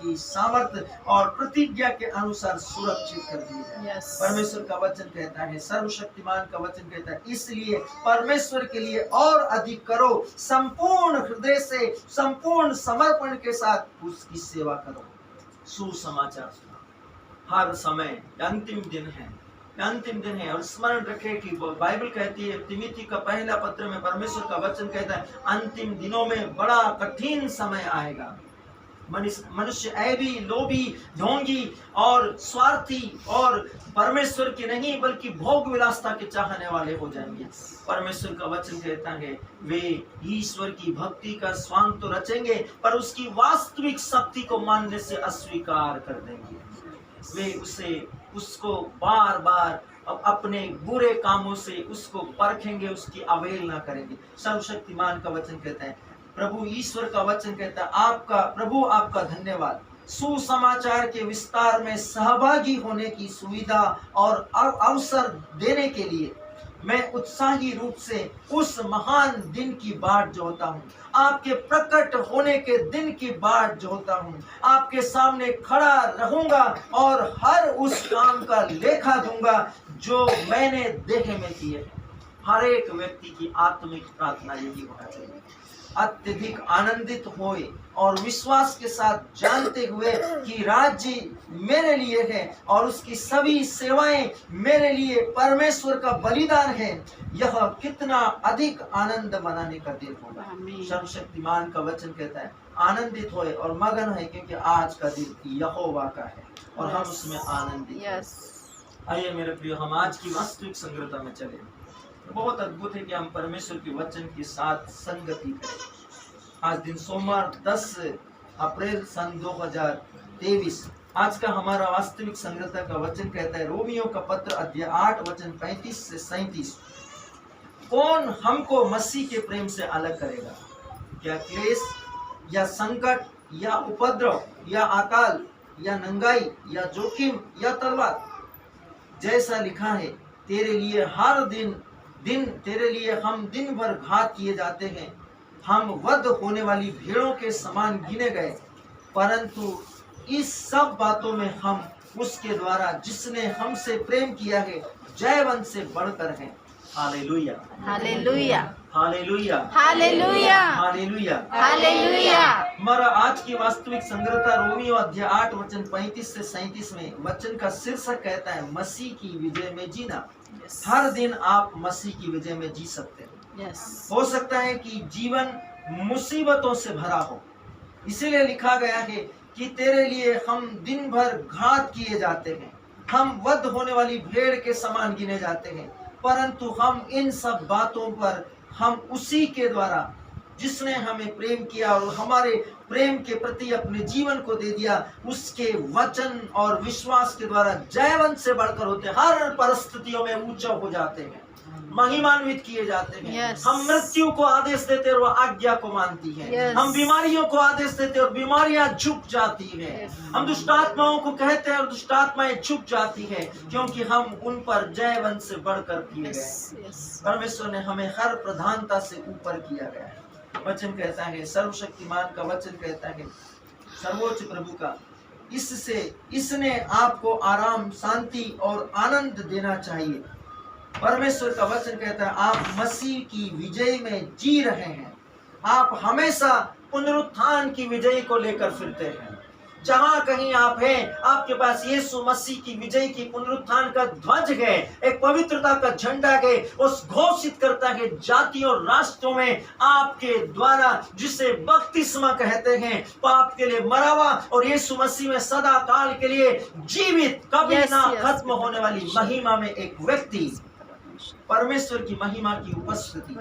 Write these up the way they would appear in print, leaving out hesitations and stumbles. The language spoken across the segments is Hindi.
की सामर्थ्य और प्रतिज्ञा के अनुसार सुरक्षित कर दी है। परमेश्वर का वचन कहता है, सर्वशक्तिमान का वचन कहता है, इसलिए परमेश्वर के लिए और अधिक करो, संपूर्ण हृदय से, संपूर्ण समर्पण के साथ उसकी सेवा करो। सुसमाचार सुना हर समय, अंतिम दिन है, अंतिम दिन है। और स्मरण रखे कि बाइबल कहती है, तिमोथी का पहला पत्र में परमेश्वर का वचन कहता है, अंतिम दिनों में बड़ा कठिन समय आएगा। मनुष्य ऐबी, लोभी, ढोंगी और स्वार्थी और परमेश्वर के नहीं बल्कि भोग विलासता के चाहने वाले हो जाएंगे। परमेश्वर का वचन कहता है, वे ईश्वर की भक्ति का स्वांग तो रचेंगे पर उसकी वास्तविक शक्ति को मानने से अस्वीकार कर देंगे। वे उसको बार बार अपने बुरे कामों से उसको परखेंगे, उसकी अवहेलना करेंगे। सर्वशक्तिमान का वचन कहता है, प्रभु ईश्वर का वचन कहता है, आपका प्रभु आपका धन्यवाद, सुसमाचार के विस्तार में सहभागी होने की सुविधा और अवसर देने के लिए मैं उत्साही रूप से उस महान दिन की बाट जोहता हूँ, आपके प्रकट होने के दिन की बाट जोहता हूँ। आपके सामने खड़ा रहूंगा और हर उस काम का लेखा दूंगा जो मैंने देखे में किए। हर एक व्यक्ति की आत्मिक प्रार्थना यही होना चाहिए, अत्यधिक आनंदित होए और विश्वास के साथ जानते हुए कि राज्य मेरे लिए है और उसकी सभी सेवाएं मेरे लिए परमेश्वर का बलिदान है। यह कितना अधिक आनंद मनाने का दिन होगा। सर्वशक्तिमान का वचन कहता है, आनंदित होए और मगन है क्योंकि आज का दिन यहोवा का है और हम उसमें आनंदित हैं। आइए मेरे प्रिय, हम आज की वास्तविक संगति में चले। बहुत अद्भुत है कि हम परमेश्वर के वचन के साथ संगति करें। आज दिन सोमवार 10 अप्रैल सन 2023। आज का हमारा वास्तविक संगति का वचन कहता है, रोमियो का पत्र अध्याय 8 वचन 35 से 37। कौन हमको मसीह के प्रेम से अलग करेगा? क्या क्लेश या संकट या उपद्रव या अकाल या नंगाई या जोखिम या तलवार? जैसा लिखा है, तेरे लिए हर दिन तेरे लिए हम दिन भर घात किए जाते हैं, हम वध होने वाली भेड़ों के समान गिने गए, परंतु इस सब बातों में हम उसके द्वारा जिसने हमसे प्रेम किया है जयवंत से बढ़कर हैं। Hallelujah, hallelujah, hallelujah, hallelujah, hallelujah, hallelujah. हमारा आज की वास्तविक संगति रोमियो अध्याय 8 वचन 35 से 37 में वचन का शीर्षक कहता है, मसीह की विजय में जीना। हर दिन आप मसीह की विजय में जी सकते हैं। हो सकता है कि जीवन मुसीबतों से भरा हो, इसीलिए लिखा गया है कि तेरे लिए हम दिन भर घात किए जाते हैं, हम वध होने वाली भेड़ के समान गिने जाते हैं, परंतु हम इन सब बातों पर हम उसी के द्वारा जिसने हमें प्रेम किया और हमारे प्रेम के प्रति अपने जीवन को दे दिया, उसके वचन और विश्वास के द्वारा जयवंत से बढ़कर होते हैं। हर परिस्थितियों में ऊंचा हो जाते हैं, महिमान्वित किए जाते हैं। हम मृत्यु को आदेश देते और वह आज्ञा को मानती है। हम बीमारियों को आदेश देते और बीमारियां झुक जाती है। हम दुष्टात्माओं को कहते हैं और दुष्टात्माएं झुक जाती है, क्योंकि हम उन पर जयवंत से बढ़कर किए गए। परमेश्वर ने हमें हर प्रधानता से ऊपर किया गया है। वचन कहता है, सर्वशक्तिमान का वचन कहता है, सर्वोच्च प्रभु का इसने आपको आराम, शांति और आनंद देना चाहिए। परमेश्वर का वचन कहता है, आप मसीह की विजय में जी रहे हैं। आप हमेशा पुनरुत्थान की विजय को लेकर फिरते हैं। जहां कहीं आप हैं, आपके पास यीशु मसीह की विजय की पुनरुत्थान का ध्वज है, एक पवित्रता का झंडा है। उस घोषित करता है जातियों और राष्ट्रों में आपके द्वारा, जिसे बपतिस्मा कहते हैं, पाप के लिए मरा हुआ और यीशु मसीह में सदा काल के लिए जीवित, कभी ना खत्म होने वाली महिमा में एक व्यक्ति, परमेश्वर की महिमा की उपस्थिति।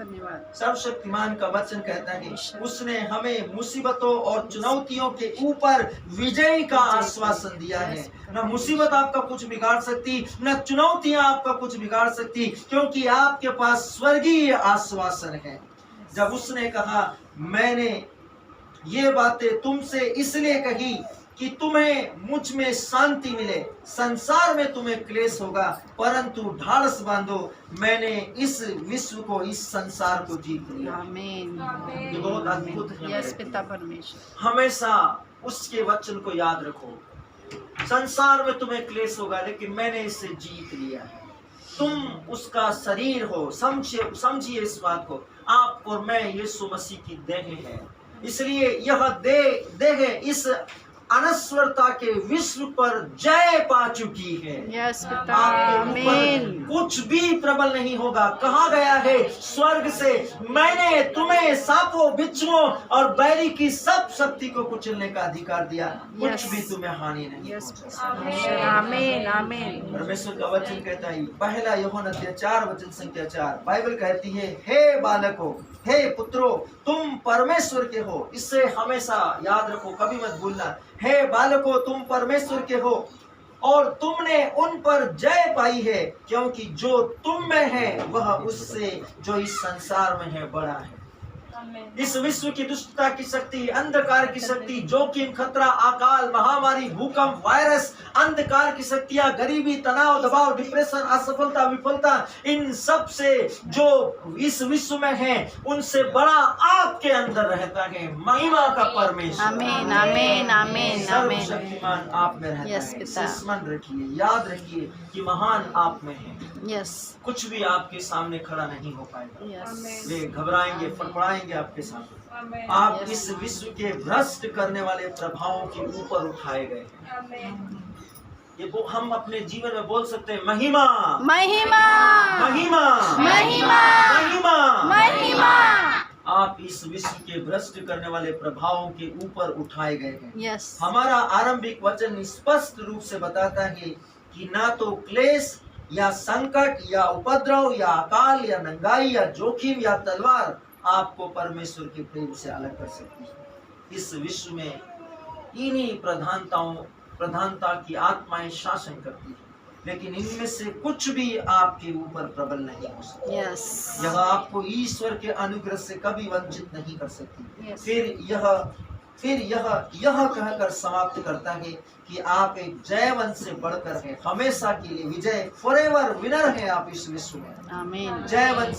सर्वशक्तिमान का वचन कहता है, उसने हमें मुसीबतों और चुनौतियों के ऊपर विजय का आश्वासन दिया है। न मुसीबत आपका कुछ बिगाड़ सकती, न चुनौतियां आपका कुछ बिगाड़ सकती, क्योंकि आपके पास स्वर्गीय आश्वासन है। जब उसने कहा, मैंने ये बातें तुमसे इसलिए कही कि तुम्हें मुझ में शांति मिले, संसार में तुम्हें क्लेश होगा, परंतु ढाढ़स बांधो, मैंने इस विश्व को, इस संसार को जीत लिया। आमीन। ये बहुत अद्भुत है। यस पिता परमेश्वर। हमेशा उसके वचन को याद रखो। संसार में तुम्हें क्लेश होगा, लेकिन मैंने इसे जीत लिया है। तुम उसका शरीर हो। समझिए इस बात को। आप और मैं यीशु मसीह की देह है। इसलिए यह देह इस अनश्वरता के विश्व पर जय पा चुकी है। यस पिता, आपके ऊपर आमीन। कुछ भी प्रबल नहीं होगा। कहा गया है स्वर्ग से, मैंने तुम्हें सांपों, बिच्छुओं और बैरी की सब शक्ति को कुचलने का अधिकार दिया। कुछ भी तुम्हें हानि नहीं पहुंचा। आमीन, आमीन। परमेश्वर का वचन कहता है, पहला यूहन्ना 4:4 बाइबल कहती है, हे बालकों, हे पुत्रों, तुम परमेश्वर के हो। इससे हमेशा याद रखो, कभी मत भूलना। हे बालकों, तुम परमेश्वर के हो और तुमने उन पर जय पाई है, क्योंकि जो तुम में है वह उससे जो इस संसार में है बड़ा है। इस विश्व की दुष्टता की शक्ति, अंधकार की शक्ति, जोखिम, खतरा, अकाल, महामारी, भूकंप, वायरस, अंधकार की शक्तियां, गरीबी, तनाव, दबाव, डिप्रेशन, असफलता, विफलता, इन सब से जो इस विश्व में है उनसे बड़ा आपके अंदर रहता है महिमा का परमेश्वर। आमीन, आमीन, आमीन, आमीन। सर्वशक्तिमान आप में रहता यस है। पिता। इसे स्मरण रखिए, याद रखिए कि महान आप में है। यस, कुछ भी आपके सामने खड़ा नहीं हो पाएगा। यस। वे घबराएंगे, फड़फड़ाएंगे आपके सामने। आप इस विश्व के भ्रष्ट करने वाले प्रभावों के ऊपर उठाए गए हैं। ये हम अपने जीवन में बोल सकते हैं, महिमा, महिमा, महिमा, महिमा, महिमा, महिमा। आप इस विश्व के भ्रष्ट करने वाले प्रभावों के ऊपर उठाए गए हैं। यस, हमारा आरंभिक वचन स्पष्ट रूप से बताता है कि ना तो क्लेश या संकट या उपद्रव या अकाल या नंगाई या जोखिम या तलवार आपको परमेश्वर के प्रेम से अलग कर सकती है। इस विश्व में इन्हीं प्रधानता की आत्माएं शासन करती है, लेकिन इनमें से कुछ भी आपके ऊपर प्रबल नहीं हो सकता। यस, यह आपको ईश्वर के अनुग्रह से कभी वंचित नहीं कर सकती। Yes. फिर यह कहकर समाप्त करता है कि आप एक जयवंत से बढ़कर हैं, हमेशा के लिए विजय, फॉरएवर विनर हैं आप इस विश्व में। आमीन। जयवंत